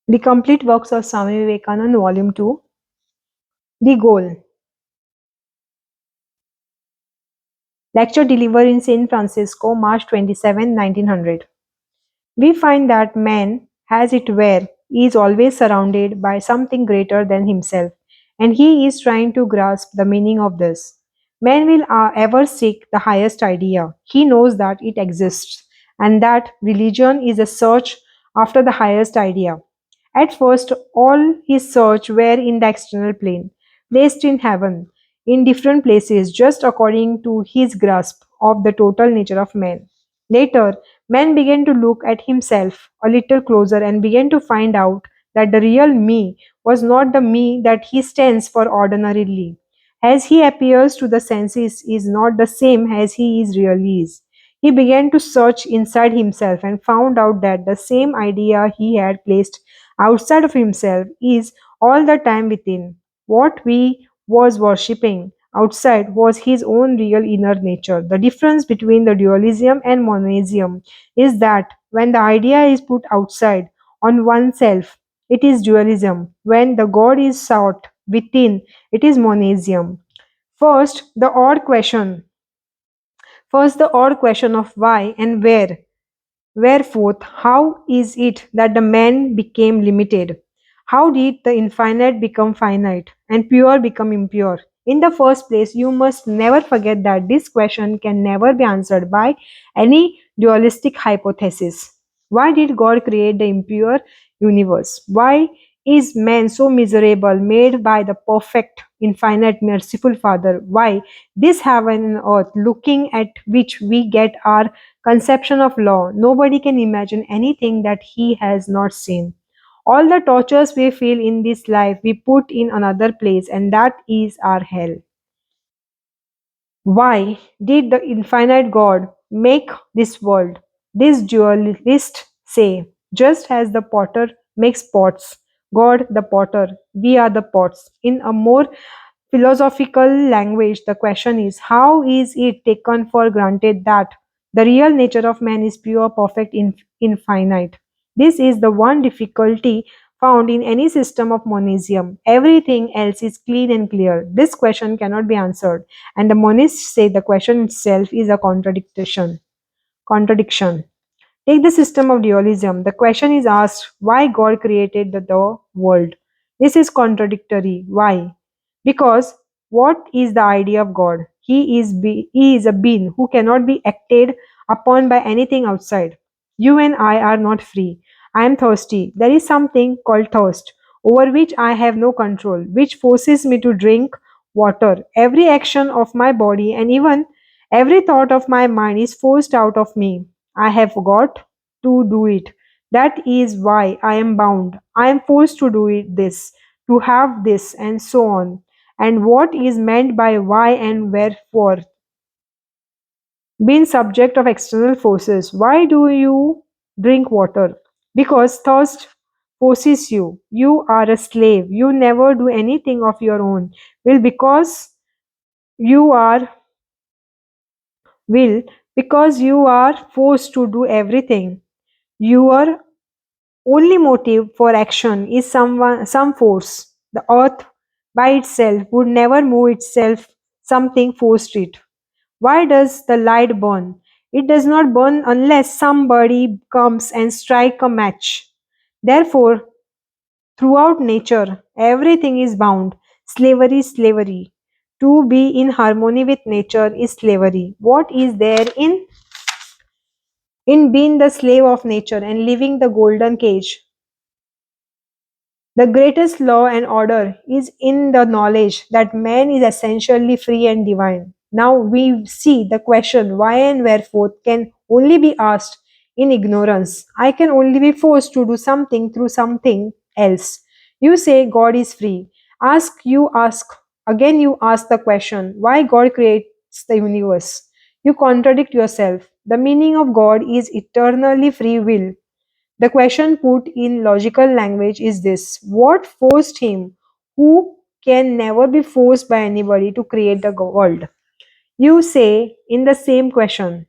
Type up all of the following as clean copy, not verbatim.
The complete works of Swami Vivekananda, Volume 2. The goal. Lecture delivered in San Francisco, March 27, 1900. We find that man has it where he is always surrounded by something greater than himself, and he is trying to grasp the meaning of this. Man will ever seek the highest idea. He knows that it exists, and that religion is a search after the highest idea. At first, all his search were in the external plane, placed in heaven, in different places, just according to his grasp of the total nature of man. Later, man began to look at himself a little closer and began to find out that the real me was not the me that he stands for ordinarily. As he appears to the senses is not the same as he is really is. He began to search inside himself and found out that the same idea he had placed outside of himself is all the time within. What we was worshipping outside was his own real inner nature. The difference between the dualism and monism is that when the idea is put outside on oneself, it is dualism. When the God is sought within, it is monism. First, the odd question. First, the odd question of why and where. Wherefore, how is it that the man became limited? How did the infinite become finite and pure become impure? In the first place, you must never forget that this question can never be answered by any dualistic hypothesis. Why did God create the impure universe? Why is man so miserable, made by the perfect, infinite, merciful Father? Why this heaven and earth, looking at which we get our conception of law? Nobody can imagine anything that he has not seen. All the tortures we feel in this life, we put in another place, and that is our hell. Why did the infinite God make this world? This dualist say, just as the potter makes pots, God the potter, we are the pots. In a more philosophical language, the question is, how is it taken for granted that the real nature of man is pure, perfect, infinite? This is the one difficulty found in any system of monism. Everything else is clean and clear. This question cannot be answered, and the monists say the question itself is a contradiction. Contradiction. Take the system of dualism. The question is asked why God created the world. This is contradictory. Why? Because what is the idea of God? He is a being who cannot be acted upon by anything outside. You and I are not free. I am thirsty. There is something called thirst over which I have no control, which forces me to drink water. Every action of my body and even every thought of my mind is forced out of me. I have got to do it. That is why I am bound. I am forced to do it this, to have this, and so on. And what is meant by why and wherefore? Being subject of external forces. Why do you drink water? Because thirst forces you. You are a slave. You never do anything of your own. Will because you are will because you are forced to do everything. Your only motive for action is some force. The earth by itself would never move itself, something forced it. Why does the light burn? It does not burn unless somebody comes and strike a match. Therefore, throughout nature, everything is bound. Slavery, slavery. To be in harmony with nature is slavery. What is there in being the slave of nature and living the golden cage? The greatest law and order is in the knowledge that man is essentially free and divine. Now we see the question why and wherefore can only be asked in ignorance. I can only be forced to do something through something else. You say God is free. Again you ask the question why God creates the universe. You contradict yourself. The meaning of God is eternally free will. The question put in logical language is this: what forced him, who can never be forced by anybody, to create the world? You say in the same question,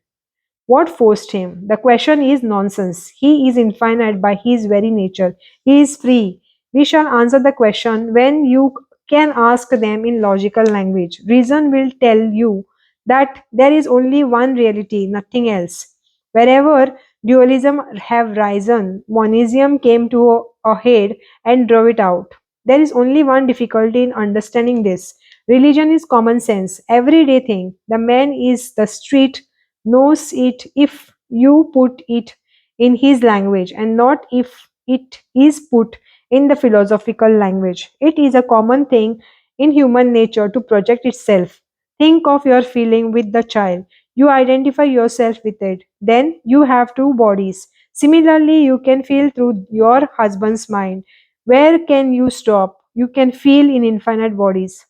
What forced him? The question is nonsense. He is infinite by his very nature. He is free. We shall answer the question when you can ask them in logical language. Reason will tell you that there is only one reality, nothing else. Wherever dualism have risen, monism came to a head and drove it out. There is only one difficulty in understanding this. Religion is common sense, everyday thing. The man is the street knows it if you put it in his language and not if it is put in the philosophical language. It is a common thing in human nature to project itself. Think of your feeling with the child. You identify yourself with it. Then you have two bodies. Similarly, you can feel through your husband's mind. Where can you stop? You can feel in infinite bodies.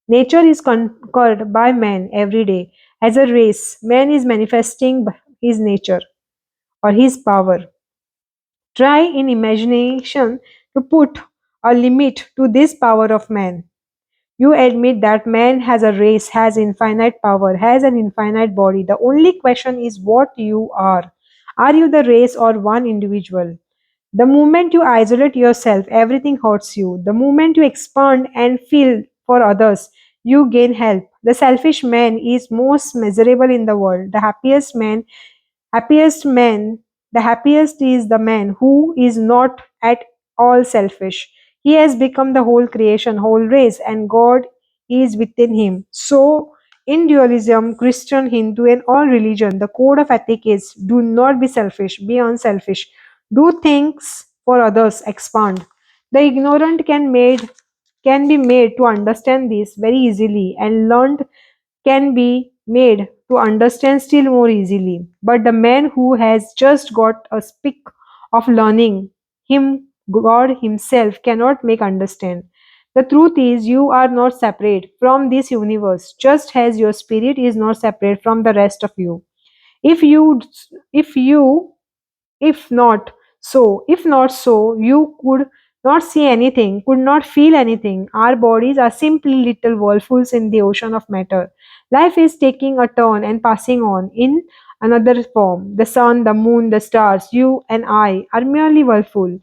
Nature is conquered by man every day. As a race, man is manifesting his nature or his power. Try in imagination to put a limit to this power of man. You admit that man has a race, has infinite power, has an infinite body. The only question is what you are. Are you the race or one individual? The moment you isolate yourself, everything hurts you. The moment you expand and feel for others, you gain help. The selfish man is most miserable in the world. Happiest man, the happiest is the man who is not at all selfish. He has become the whole creation, whole race, and God is within him. So, in dualism, Christian, Hindu, and all religion, the code of ethic is do not be selfish, be unselfish, do things for others, expand. The ignorant can be made to understand this very easily, and learned can be made to understand still more easily. But the man who has just got a speck of learning, him God himself cannot make understand. The truth is, you are not separate from this universe, just as your spirit is not separate from the rest of you. If you, if you if not so, you could not see anything, could not feel anything. Our bodies are simply little whirlpools in the ocean of matter. Life is taking a turn and passing on in another form. The sun, the moon, the stars, you and I are merely whirlpool.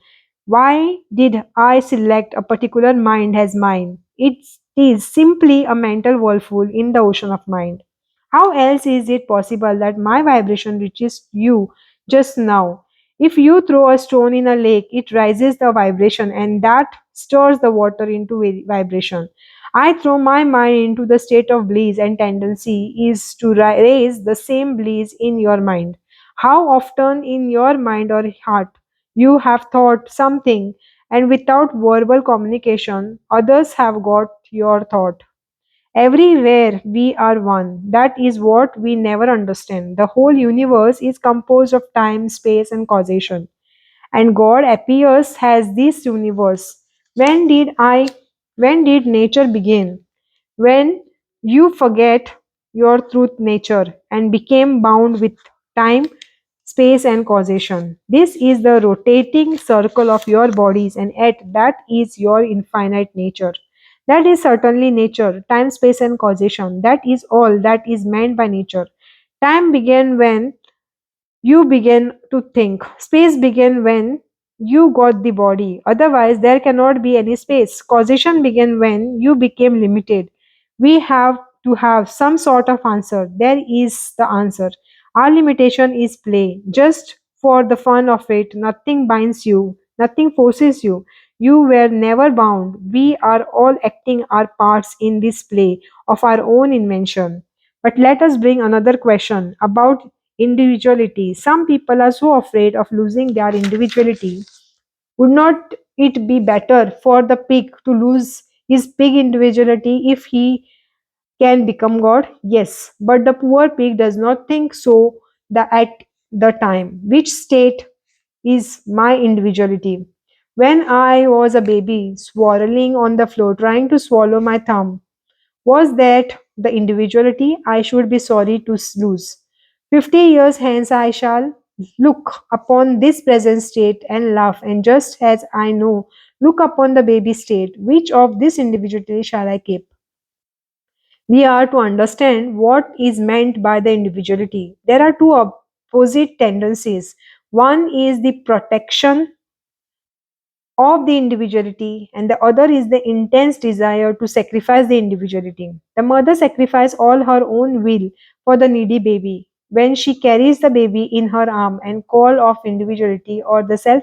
Why did I select a particular mind as mine? It is simply a mental whirlpool in the ocean of mind. How else is it possible that my vibration reaches you just now? If you throw a stone in a lake, it raises the vibration and that stirs the water into vibration. I throw my mind into the state of bliss, and tendency is to raise the same bliss in your mind. How often in your mind or heart you have thought something, and without verbal communication, others have got your thought. Everywhere we are one. That is what we never understand. The whole universe is composed of time, space, and causation. And God appears as this universe. When did I when did nature begin? When you forget your truth nature and became bound with time, space, and causation. This is the rotating circle of your bodies, and yet that is your infinite nature. That is certainly nature, time, space, and causation. That is all that is meant by nature. Time began when you begin to think. Space began when you got the body. Otherwise, there cannot be any space. Causation began when you became limited. We have to have some sort of answer. There is the answer. Our limitation is play. Just for the fun of it, nothing binds you, nothing forces you. You were never bound. We are all acting our parts in this play of our own invention. But let us bring another question about individuality. Some people are so afraid of losing their individuality. Would not it be better for the pig to lose his pig individuality if he can become God? Yes, but the poor pig does not think so at the time. Which state is my individuality? When I was a baby, swirling on the floor, trying to swallow my thumb, was that the individuality I should be sorry to lose? 50 years hence, I shall look upon this present state and laugh, and just as I know, look upon the baby state. Which of this individuality shall I keep? We are to understand what is meant by the individuality. There are two opposite tendencies. One is the protection of the individuality, and the other is the intense desire to sacrifice the individuality. The mother sacrifices all her own will for the needy baby. When she carries the baby in her arm and call of individuality or the self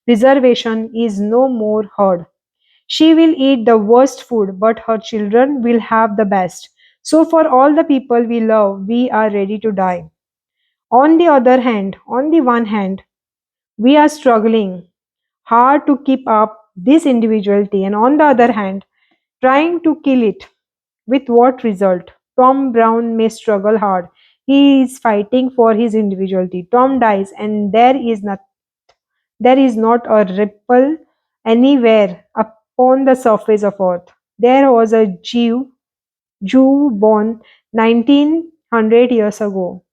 preservation is no more heard. She will eat the worst food, but her children will have the best. So, for all the people we love, we are ready to die. On the one hand, we are struggling hard to keep up this individuality, and on the other hand, trying to kill it. With what result? Tom Brown may struggle hard. He is fighting for his individuality. Tom dies, and there is not a ripple anywhere upon the surface of earth. There was a Jew born 1900 years ago,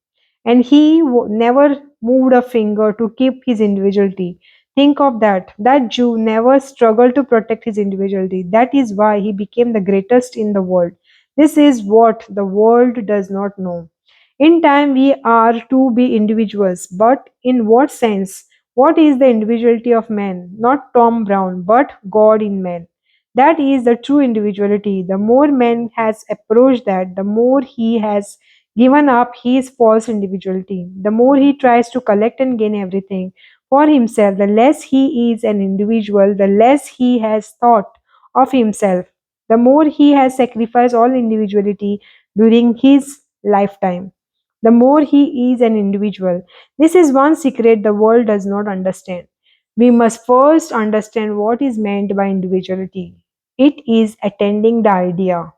and he never moved a finger to keep his individuality. Think of that. That Jew never struggled to protect his individuality. That is why he became the greatest in the world. This is what the world does not know. In time, we are to be individuals, but in what sense? What is the individuality of man? Not Tom Brown, but God in man. That is the true individuality. The more man has approached that, the more he has given up his false individuality. The more he tries to collect and gain everything for himself, the less he is an individual, the less he has thought of himself, the more he has sacrificed all individuality during his lifetime, the more he is an individual. This is one secret the world does not understand. We must first understand what is meant by individuality. It is attending the idea.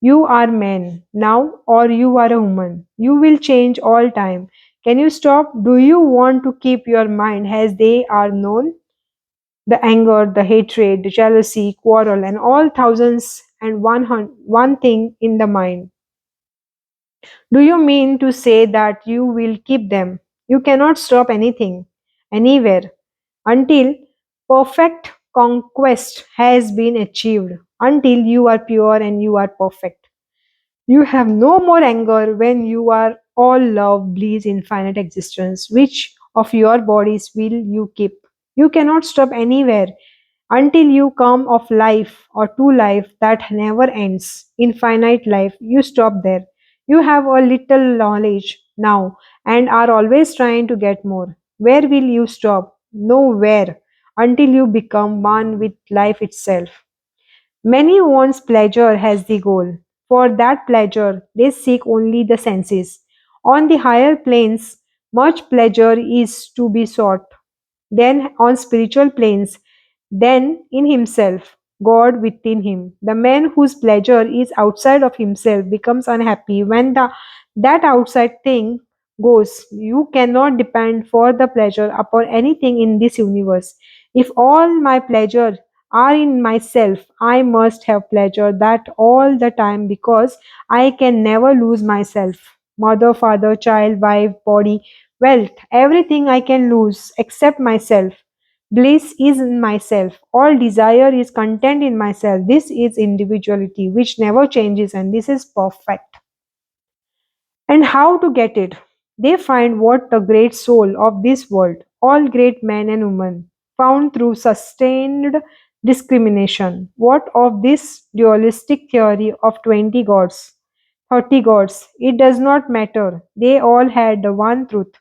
You are man now, or you are a woman. You will change all time. Can you stop? Do you want to keep your mind as they are known? The anger, the hatred, the jealousy, quarrel, and all thousands and one thing in the mind. Do you mean to say that you will keep them? You cannot stop anything, anywhere, until perfect conquest has been achieved, until you are pure and you are perfect. You have no more anger when you are all love, bliss, infinite existence. Which of your bodies will you keep? You cannot stop anywhere until you come of life or to life that never ends. Infinite life, you stop there. You have a little knowledge now and are always trying to get more. Where will you stop? Nowhere until you become one with life itself. Many wants pleasure as the goal. For that pleasure, they seek only the senses. On the higher planes, much pleasure is to be sought. Then on spiritual planes, then in himself, God within him. The man whose pleasure is outside of himself becomes unhappy when that outside thing goes. You cannot depend for the pleasure upon anything in this universe. If all my pleasure are in myself, I must have pleasure that all the time because I can never lose myself. Mother, father, child, wife, body, wealth, everything I can lose except myself. Bliss is in myself. All desire is content in myself. This is individuality which never changes, and this is perfect. And how to get it? They find what the great soul of this world, all great men and women, found through sustained discrimination. What of this dualistic theory of 20 gods, 30 gods? It does not matter. They all had the one truth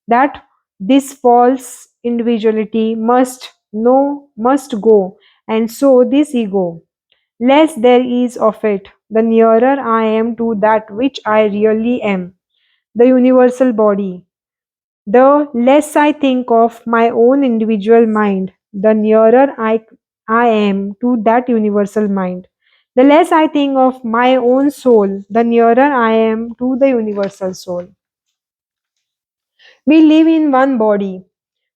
that this false individuality must go, and so this ego. Less there is of it, the nearer I am to that which I really am, the universal body. The less I think of my own individual mind, the nearer I am to that universal mind. The less I think of my own soul, the nearer I am to the universal soul. We live in one body.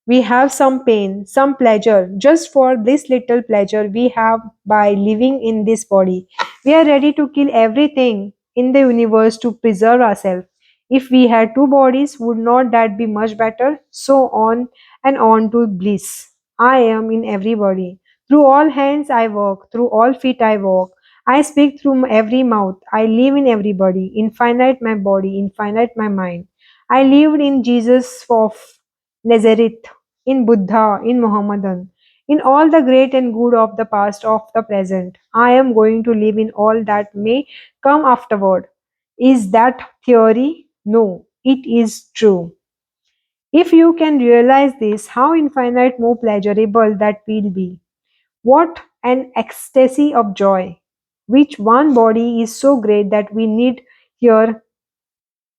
We have some pain, some pleasure. Just for this little pleasure we have by living in this body, we are ready to kill everything in the universe to preserve ourselves. If we had two bodies, would not that be much better? So on and on to bliss. I am in everybody. Through all hands I work, through all feet I walk. I speak through every mouth. I live in everybody. Infinite my body, infinite my mind. I lived in Jesus of Nazareth, in Buddha, in Muhammadan, in all the great and good of the past, of the present. I am going to live in all that may come afterward. Is that theory? No, it is true. If you can realize this, how infinite more pleasurable that will be. What an ecstasy of joy, which one body is so great that we need here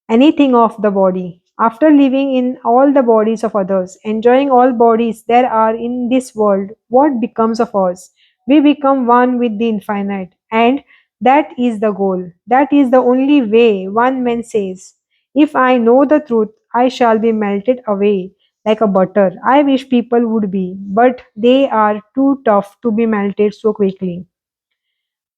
anything of the body. After living in all the bodies of others, enjoying all bodies there are in this world, what becomes of us? We become one with the infinite, and that is the goal. That is the only way, one man says. If I know the truth, I shall be melted away like a butter. I wish people would be, but they are too tough to be melted so quickly.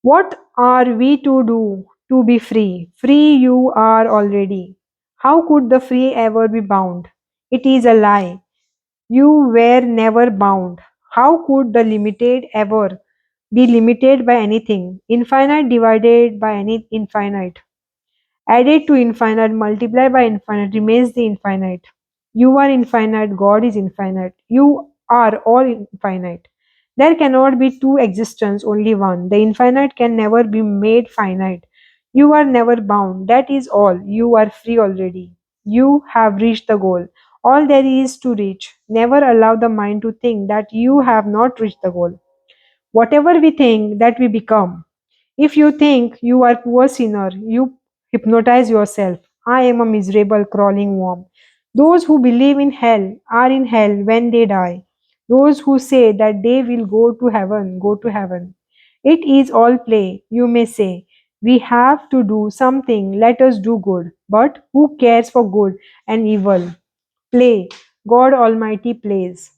What are we to do to be free? Free you are already. How could the free ever be bound? It is a lie. You were never bound. How could the limited ever be limited by anything? Infinite divided by any infinite. Added to infinite, multiplied by infinite remains the infinite. You are infinite, God is infinite. You are all infinite. There cannot be two existence, only one. The infinite can never be made finite. You are never bound. That is all. You are free already. You have reached the goal. All there is to reach. Never allow the mind to think that you have not reached the goal. Whatever we think, that we become. If you think you are poor sinner, you hypnotize yourself. I am a miserable crawling worm. Those who believe in hell are in hell when they die. Those who say that they will go to heaven, go to heaven. It is all play, you may say. We have to do something, let us do good. But who cares for good and evil? Play. God Almighty plays.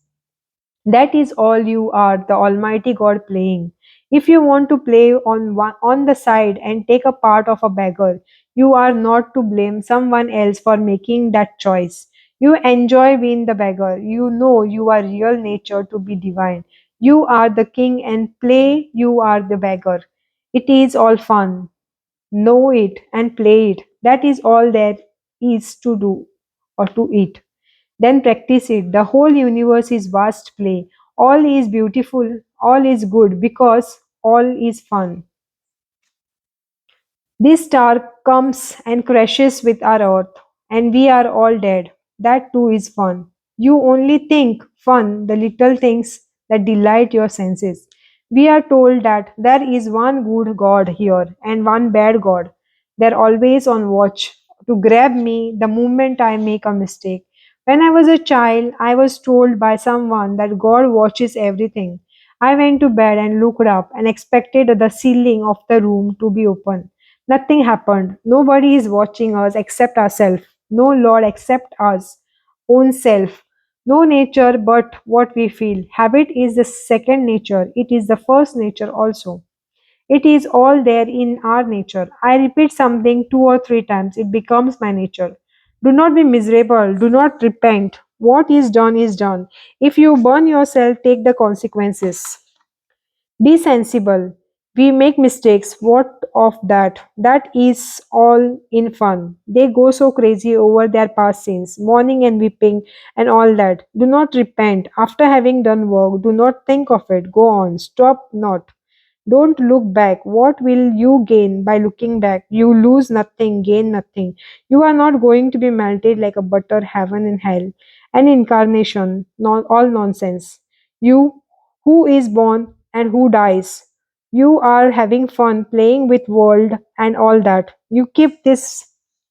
That is all you are, the Almighty God playing. If you want to play on the side and take a part of a beggar, you are not to blame someone else for making that choice. You enjoy being the beggar. You know you are real nature to be divine. You are the king and play you are the beggar. It is all fun. Know it and play it. That is all there is to do or to eat. Then practice it. The whole universe is vast play. All is beautiful, all is good because all is fun. This star comes and crashes with our earth, and we are all dead. That too is fun. You only think fun the little things that delight your senses. We are told that there is one good God here and one bad God. They're always on watch to grab me the moment I make a mistake. When I was a child, I was told by someone that God watches everything. I went to bed and looked up and expected the ceiling of the room to be open. Nothing happened. Nobody is watching us except ourselves. No Lord except us own self. No nature but what we feel. Habit is the second nature. It is the first nature also. It is all there in our nature. I repeat something two or three times. It becomes my nature. Do not be miserable. Do not repent. What is done is done. If you burn yourself, take the consequences. Be sensible. We make mistakes. What of that? That is all in fun. They go so crazy over their past sins, mourning and weeping and all that. Do not repent. After having done work, do not think of it. Go on. Stop not. Don't look back. What will you gain by looking back? You lose nothing, gain nothing. You are not going to be melted like a butter, heaven and hell. An incarnation, all nonsense. You who is born and who dies. You are having fun playing with world and all that. You keep this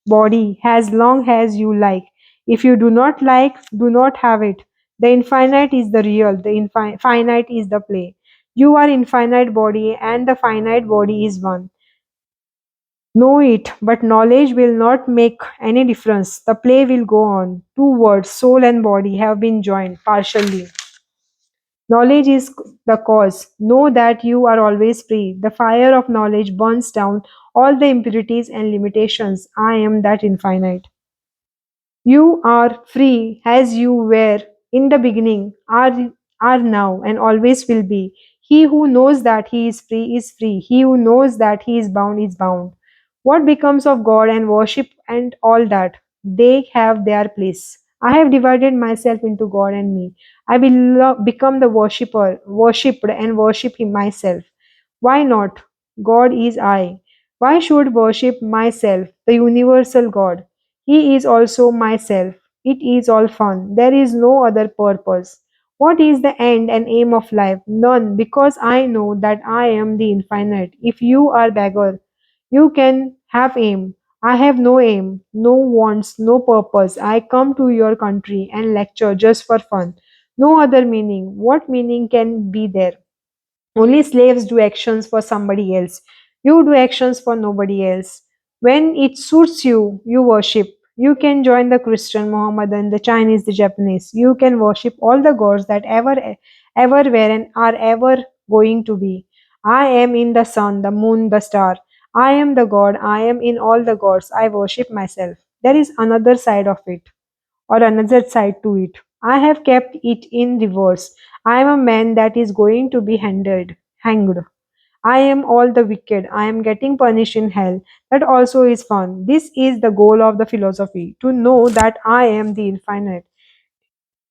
body as long as you like. If you do not like, do not have it. The infinite is the real, the finite is the play. You are infinite body and the finite body is one. Know it, but knowledge will not make any difference. The play will go on. Two words, soul and body, have been joined partially. Knowledge is the cause. Know that you are always free. The fire of knowledge burns down all the impurities and limitations. I am that infinite. You are free as you were in the beginning, are now, and always will be. He who knows that he is free is free. He who knows that he is bound is bound. What becomes of God and worship and all that? They have their place. I have divided myself into God and me. I will become the worshipper, worshipped and worship Him myself. Why not? God is I. Why should worship myself, the universal God? He is also myself. It is all fun. There is no other purpose. What is the end and aim of life? None, because I know that I am the infinite. If you are beggar, you can have aim. I have no aim, no wants, no purpose. I come to your country and lecture just for fun. No other meaning. What meaning can be there? Only slaves do actions for somebody else. You do actions for nobody else. When it suits you, you worship. You can join the Christian, Mohammedan, the Chinese, the Japanese. You can worship all the gods that ever were and are ever going to be. I am in the sun, the moon, the star. I am the God. I am in all the gods. I worship myself. There is another side of it or another side to it. I have kept it in reverse. I am a man that is going to be hanged. I am all the wicked. I am getting punished in hell. That also is fun. This is the goal of the philosophy to know that I am the infinite.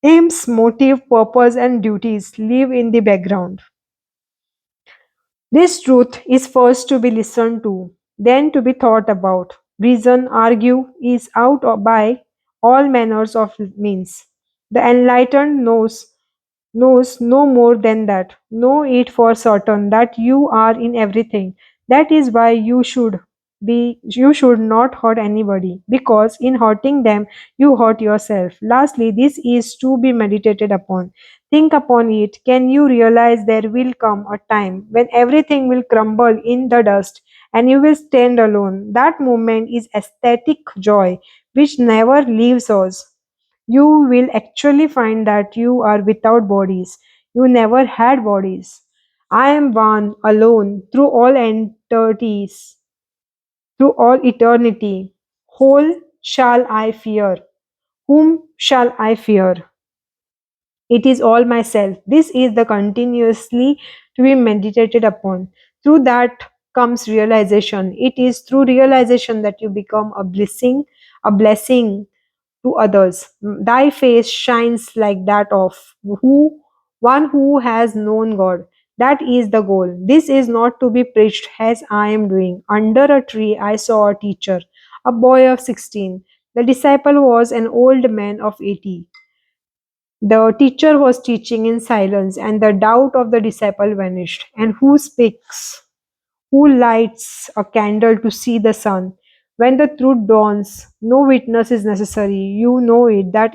Aims, motive, purpose, and duties live in the background. This truth is first to be listened to, then to be thought about. Reason, argue, is out by all manners of means. The enlightened knows no more than that. Know it for certain that you are in everything. That is why you should not hurt anybody, because in hurting them you hurt yourself. Lastly, this is to be meditated upon. Think upon it. Can you realize there will come a time when everything will crumble in the dust and you will stand alone? That moment is aesthetic joy which never leaves us. You will actually find that you are without bodies. You never had bodies. I am one alone through all entities, through all eternity. Whole shall I fear? Whom shall I fear? It is all myself. This is the continuously to be meditated upon. Through that comes realization. It is through realization that you become a blessing to others. Thy face shines like that of who one who has known God. That is the goal. This is not to be preached as I am doing. Under a tree I saw a teacher, a boy of 16. The disciple was an old man of 80. The teacher was teaching in silence, and the doubt of the disciple vanished. And who speaks? Who lights a candle to see the sun? When the truth dawns, no witness is necessary. You know it, that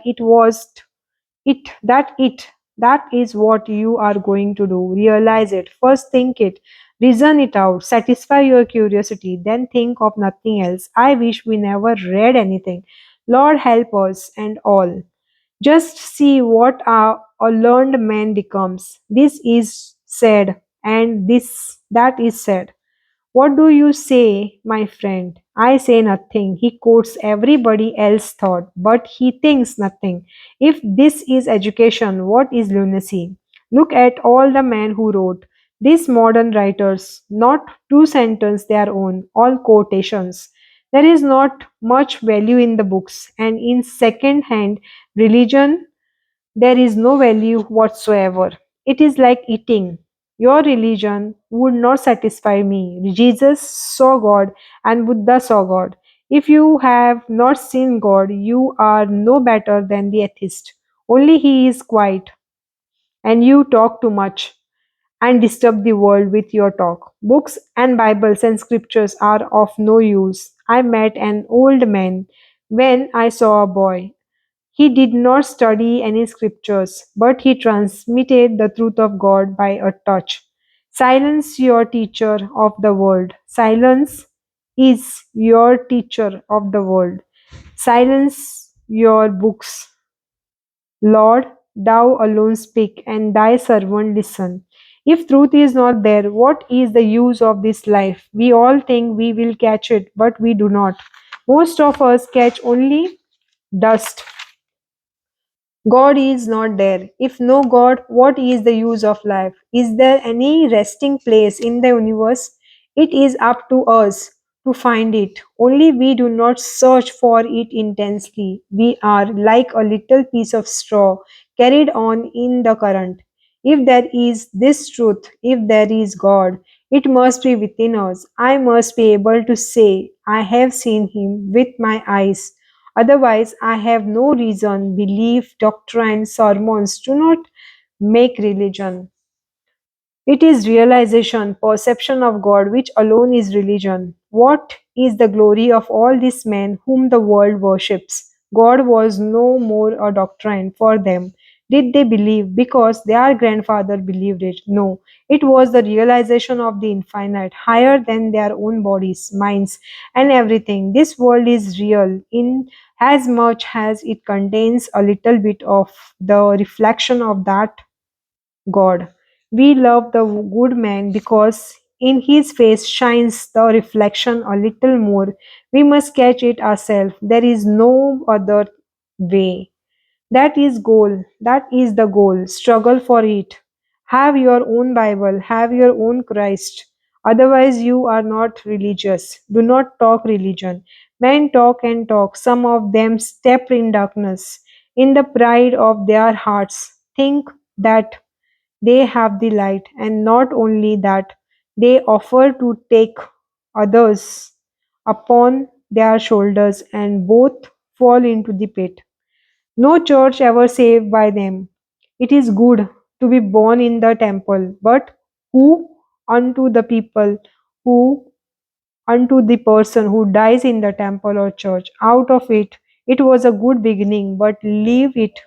is what you are going to do. Realize it. First think it. Reason it out. Satisfy your curiosity. Then think of nothing else. I wish we never read anything. Lord help us and all. Just see what a learned man becomes. This is said, and this that is said. What do you say, my friend? I say nothing. He quotes everybody else's thought, but he thinks nothing. If this is education, what is lunacy? Look at all the men who wrote. These modern writers, not two sentences their own, all quotations. There is not much value in the books, and in second hand religion there is no value whatsoever. It is like eating. Your religion would not satisfy me. Jesus saw God and Buddha saw God. If you have not seen God, you are no better than the atheist. Only he is quiet, and you talk too much and disturb the world with your talk. Books and Bibles and scriptures are of no use. I met an old man when I saw a boy. He did not study any scriptures, but he transmitted the truth of God by a touch. Silence your teacher of the world. Silence is your teacher of the world. Silence your books. Lord, thou alone speak, and thy servant listen. If truth is not there, what is the use of this life? We all think we will catch it, but we do not. Most of us catch only dust. God is not there. If no God, what is the use of life? Is there any resting place in the universe? It is up to us to find it. Only we do not search for it intensely. We are like a little piece of straw carried on in the current. If there is this truth, if there is God, it must be within us. I must be able to say, I have seen him with my eyes. Otherwise, I have no reason. Belief, doctrine, sermons do not make religion. It is realization, perception of God, which alone is religion. What is the glory of all these men whom the world worships? God was no more a doctrine for them. Did they believe because their grandfather believed it? No. It was the realization of the infinite, higher than their own bodies, minds, and everything. This world is real in as much as it contains a little bit of the reflection of that God. We love the good man because in his face shines the reflection a little more. We must catch it ourselves. There is no other way. That is goal. That is the goal. Struggle for it. Have your own Bible. Have your own Christ. Otherwise, you are not religious. Do not talk religion. Men talk and talk. Some of them step in darkness. In the pride of their hearts, think that they have the light, and not only that, they offer to take others upon their shoulders, and both fall into the pit. No church ever saved by them. It is good to be born in the temple, but who unto the people who unto the person who dies in the temple or church. Out of it, it was a good beginning, but leave it.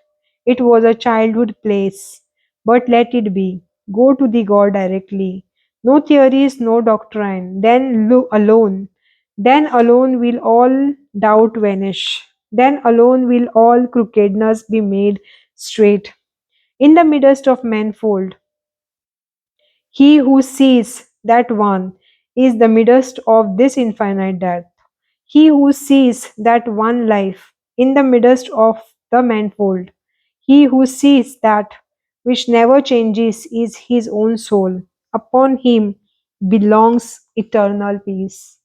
It was a childhood place, but let it be. Go to the God directly. No theories, no doctrine. Then look alone. Then alone will all doubt vanish. Then alone will all crookedness be made straight. In the midst of manifold, he who sees that one is the midst of this infinite death. He who sees that one life in the midst of the manifold. He who sees that which never changes is his own soul. Upon him belongs eternal peace.